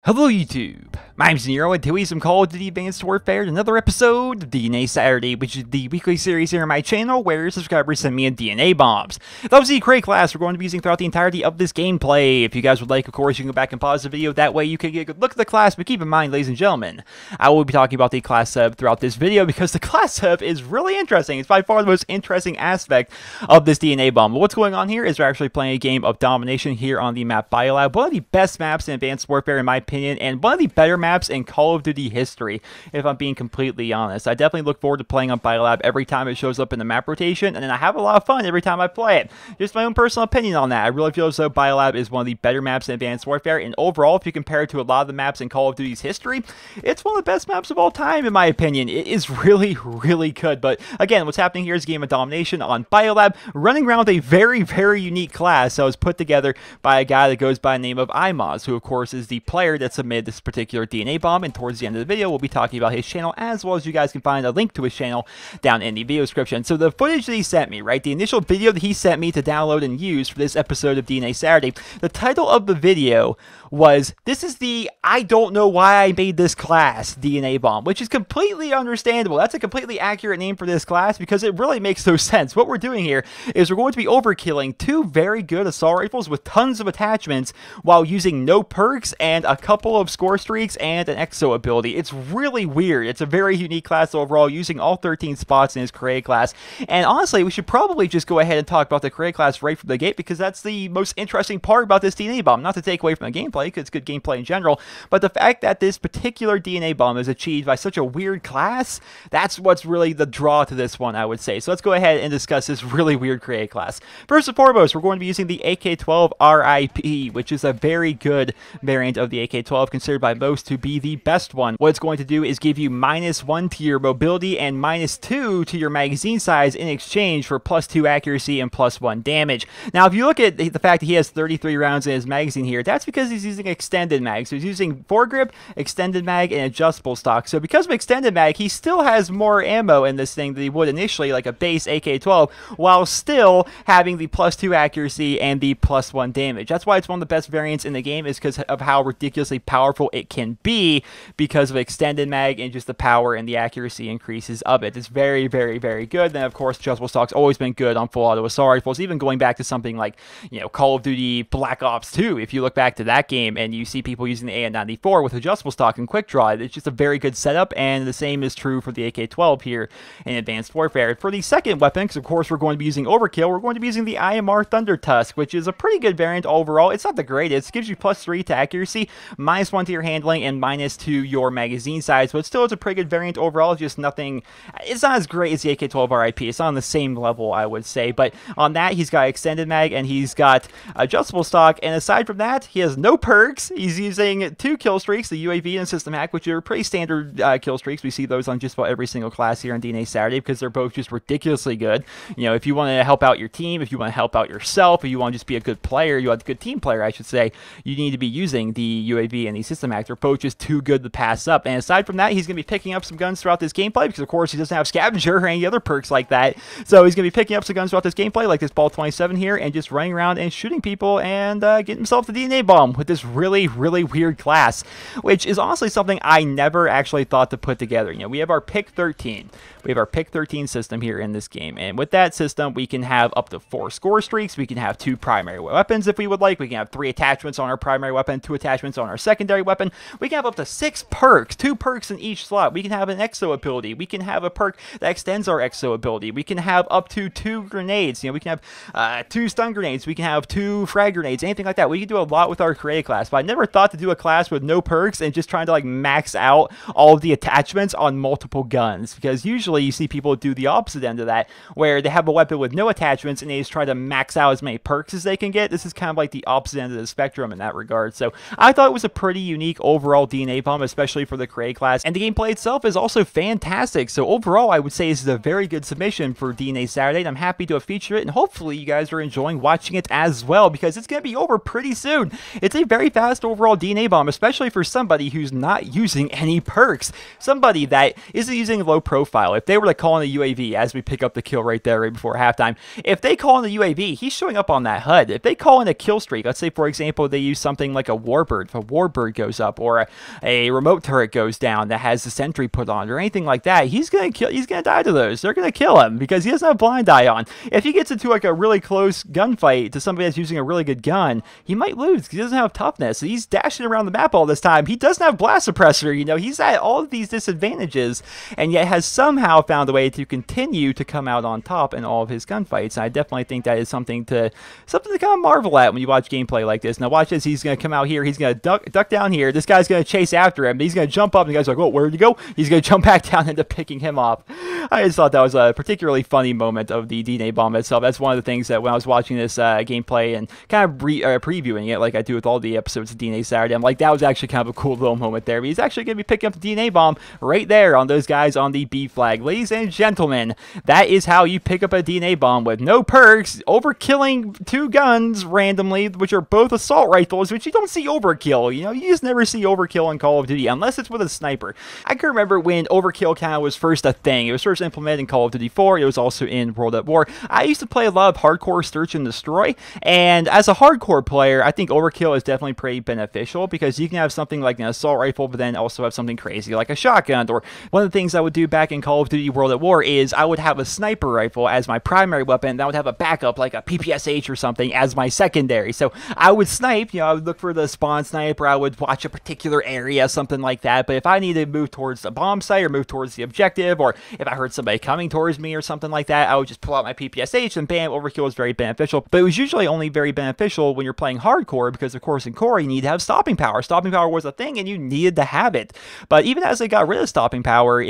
Hello YouTube, my name's Nero, and today some Call of Duty Advanced Warfare, another episode of DNA Saturday, which is the weekly series here on my channel where subscribers send me in DNA bombs. That was the crate class we're going to be using throughout the entirety of this gameplay. If you guys would like, of course, you can go back and pause the video, that way you can get a good look at the class, but keep in mind, ladies and gentlemen, I will be talking about the class sub throughout this video because the class sub is really interesting. It's by far the most interesting aspect of this DNA bomb. But what's going on here is we're actually playing a game of domination here on the map Biolab, one of the best maps in Advanced Warfare in my opinion, and one of the better maps in Call of Duty history, if I'm being completely honest. I definitely look forward to playing on Biolab every time it shows up in the map rotation, and then I have a lot of fun every time I play it. Just my own personal opinion on that. I really feel as though Biolab is one of the better maps in Advanced Warfare, and overall, if you compare it to a lot of the maps in Call of Duty's history, it's one of the best maps of all time, in my opinion. It is really, really good. But again, what's happening here is a game of domination on Biolab, running around a very, very unique class that was put together by a guy that goes by the name of Imaz, who of course is the player that submitted this particular DNA bomb, and towards the end of the video we'll be talking about his channel, as well as you guys can find a link to his channel down in the video description. So the footage that he sent me, right, the initial video that he sent me to download and use for this episode of DNA Saturday, the title of the video was, this is the I don't know why I made this class DNA bomb, which is completely understandable. That's a completely accurate name for this class because it really makes no sense. What we're doing here is we're going to be overkilling two very good assault rifles with tons of attachments while using no perks and a couple of score streaks and an exo ability. It's really weird. It's a very unique class overall, using all 13 spots in his career class. And honestly, we should probably just go ahead and talk about the career class right from the gate, because that's the most interesting part about this DNA bomb. Not to take away from the gameplay, because it's good gameplay in general, but the fact that this particular DNA bomb is achieved by such a weird class, that's what's really the draw to this one, I would say. So let's go ahead and discuss this really weird create class. First and foremost, we're going to be using the AK-12 RIP, which is a very good variant of the AK-12, considered by most to be the best one. What it's going to do is give you -1 to your mobility and -2 to your magazine size in exchange for +2 accuracy and +1 damage. Now, if you look at the fact that he has 33 rounds in his magazine here, that's because he's using extended mag. So he's using foregrip, extended mag, and adjustable stock. So because of extended mag, he still has more ammo in this thing than he would initially, like a base AK-12, while still having the +2 accuracy and the +1 damage. That's why it's one of the best variants in the game, is because of how ridiculously powerful it can be because of extended mag and just the power and the accuracy increases of it. It's very, very, very good. Then of course, adjustable stock's always been good on full auto assault rifles, even going back to something like, you know, Call of Duty Black Ops 2. If you look back to that game and you see people using the AN-94 with adjustable stock and quick draw, it's just a very good setup, and the same is true for the AK-12 here in Advanced Warfare. For the second weapon, because of course we're going to be using Overkill, we're going to be using the IMR Thunder Tusk, which is a pretty good variant overall. It's not the greatest. It gives you +3 to accuracy, -1 to your handling, and -2 your magazine size, but still it's a pretty good variant overall. It's just nothing, it's not as great as the AK-12 RIP. It's on the same level, I would say, but on that he's got extended mag and he's got adjustable stock, and aside from that he has no perks. He's using 2 kill streaks, the UAV and system hack, which are pretty standard kill streaks. We see those on just about every single class here on DNA Saturday because they're both just ridiculously good. You know, if you want to help out your team, if you want to help out yourself, if you want to just be a good player, you want a good team player, I should say, you need to be using the UAV and the system hack. They're both just too good to pass up. And aside from that, he's going to be picking up some guns throughout this gameplay because of course he doesn't have scavenger or any other perks like that. So he's going to be picking up some guns throughout this gameplay, like this Ball 27 here, and just running around and shooting people and getting himself the DNA bomb with this really, really weird class, which is honestly something I never actually thought to put together. You know, we have our pick 13. We have our pick 13 system here in this game, and with that system we can have up to 4 score streaks, we can have 2 primary weapons if we would like, we can have 3 attachments on our primary weapon, 2 attachments on our secondary weapon, we can have up to 6 perks, 2 perks in each slot, we can have an exo ability, we can have a perk that extends our exo ability, we can have up to 2 grenades, you know, we can have 2 stun grenades, we can have 2 frag grenades, anything like that. We can do a lot with our create class, but I never thought to do a class with no perks and just trying to like max out all of the attachments on multiple guns, because usually you see people do the opposite end of that, where they have a weapon with no attachments and they just try to max out as many perks as they can get. This is kind of like the opposite end of the spectrum in that regard. So I thought it was a pretty unique overall DNA bomb, especially for the create class, and the gameplay itself is also fantastic. So overall, I would say this is a very good submission for DNA Saturday, and I'm happy to have featured it, and hopefully you guys are enjoying watching it as well, because it's going to be over pretty soon. It's a very fast overall DNA bomb, especially for somebody who's not using any perks, somebody that isn't using low profile. if they were to call in a UAV as we pick up the kill right there right before halftime, if they call in the UAV, he's showing up on that HUD. If they call in a kill streak, let's say, for example, they use something like a Warbird. If a Warbird goes up or a remote turret goes down that has the sentry put on or anything like that, he's going to die to those. They're going to kill him because he doesn't have blind eye on. If he gets into like a really close gunfight to somebody that's using a really good gun, he might lose because he doesn't have toughness. He's dashing around the map all this time. He doesn't have Blast Suppressor. You know, he's at all of these disadvantages and yet has somehow found a way to continue to come out on top in all of his gunfights. And I definitely think that is something to kind of marvel at when you watch gameplay like this. Now watch this. He's going to come out here. He's going to duck down here. This guy's going to chase after him. He's going to jump up and the guy's like, oh, where'd you go? He's going to jump back down into picking him off. I just thought that was a particularly funny moment of the DNA bomb itself. That's one of the things that when I was watching this gameplay and kind of previewing it like I do with all the episodes of DNA Saturday, I'm like, that was actually kind of a cool little moment there. But he's actually going to be picking up the DNA bomb right there on those guys on the B flag. Ladies and gentlemen, that is how you pick up a DNA bomb with no perks, overkilling 2 guns randomly, which are both assault rifles, which you don't see overkill. You know, you just never see overkill in Call of Duty unless it's with a sniper. I can remember when overkill kind of was first a thing. It was first implemented in Call of Duty 4. It was also in World at War. I used to play a lot of hardcore search and destroy, and as a hardcore player, I think overkill is definitely pretty beneficial because you can have something like an assault rifle, but then also have something crazy like a shotgun. Or one of the things I would do back in Call of Duty World at War is I would have a sniper rifle as my primary weapon, and I would have a backup like a PPSH or something as my secondary. So I would snipe, you know, I would look for the spawn sniper, I would watch a particular area, something like that. But if I needed to move towards the bomb site or move towards the objective, or if I heard somebody coming towards me or something like that, I would just pull out my PPSH and bam, overkill was very beneficial. But it was usually only very beneficial when you're playing hardcore because, of course, in core you need to have stopping power. Stopping power was a thing and you needed to have it. But even as they got rid of stopping power,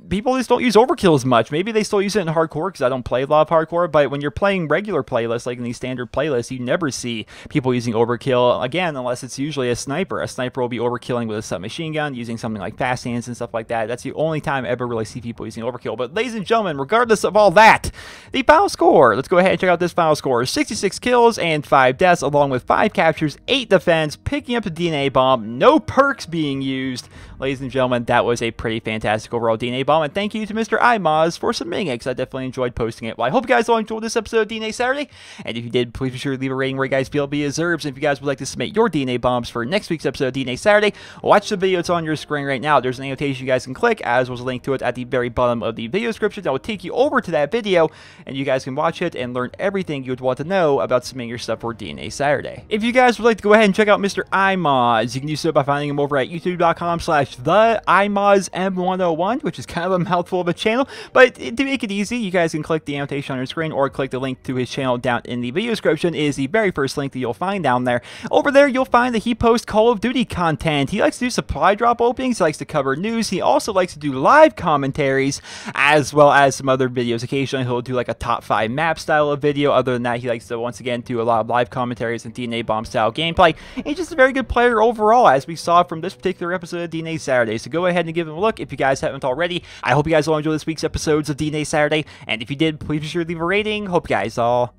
people just don't use overkill as much. Maybe they still use it in hardcore because I don't play a lot of hardcore, but when you're playing regular playlists, like in these standard playlists, you never see people using overkill, again, unless it's usually a sniper. A sniper will be overkilling with a submachine gun, using something like fast hands and stuff like that. That's the only time I ever really see people using overkill. But ladies and gentlemen, regardless of all that, the final score, let's go ahead and check out this final score. 66 kills and 5 deaths, along with 5 captures, 8 defense, picking up the DNA bomb, no perks being used. Ladies and gentlemen, that was a pretty fantastic overall DNA bomb, and thank you to Mr. iMoz for submitting it, because I definitely enjoyed posting it. Well, I hope you guys all enjoyed this episode of DNA Saturday, and if you did, please be sure to leave a rating where you guys feel it deserves. And if you guys would like to submit your DNA bombs for next week's episode of DNA Saturday, watch the video that's on your screen right now. There's an annotation you guys can click, as well as a link to it at the very bottom of the video description that will take you over to that video, and you guys can watch it and learn everything you would want to know about submitting your stuff for DNA Saturday. If you guys would like to go ahead and check out Mr. iMoz, you can do so by finding him over at youtube.com/the iMozM101, which is kind of a mouthful of a channel, but to make it easy, you guys can click the annotation on your screen or click the link to his channel down in the video description. It is the very first link that you'll find down there. Over there, you'll find that he posts Call of Duty content. He likes to do supply drop openings, he likes to cover news, he also likes to do live commentaries, as well as some other videos. Occasionally, he'll do like a top 5 map style of video. Other than that, he likes to, once again, do a lot of live commentaries and DNA bomb style gameplay. And he's just a very good player overall, as we saw from this particular episode of DNA Saturday. So go ahead and give him a look if you guys haven't already. I hope you guys all enjoyed this week's episodes of DNA Saturday, and if you did, please be sure to leave a rating. Hope you guys all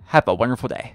have a wonderful day.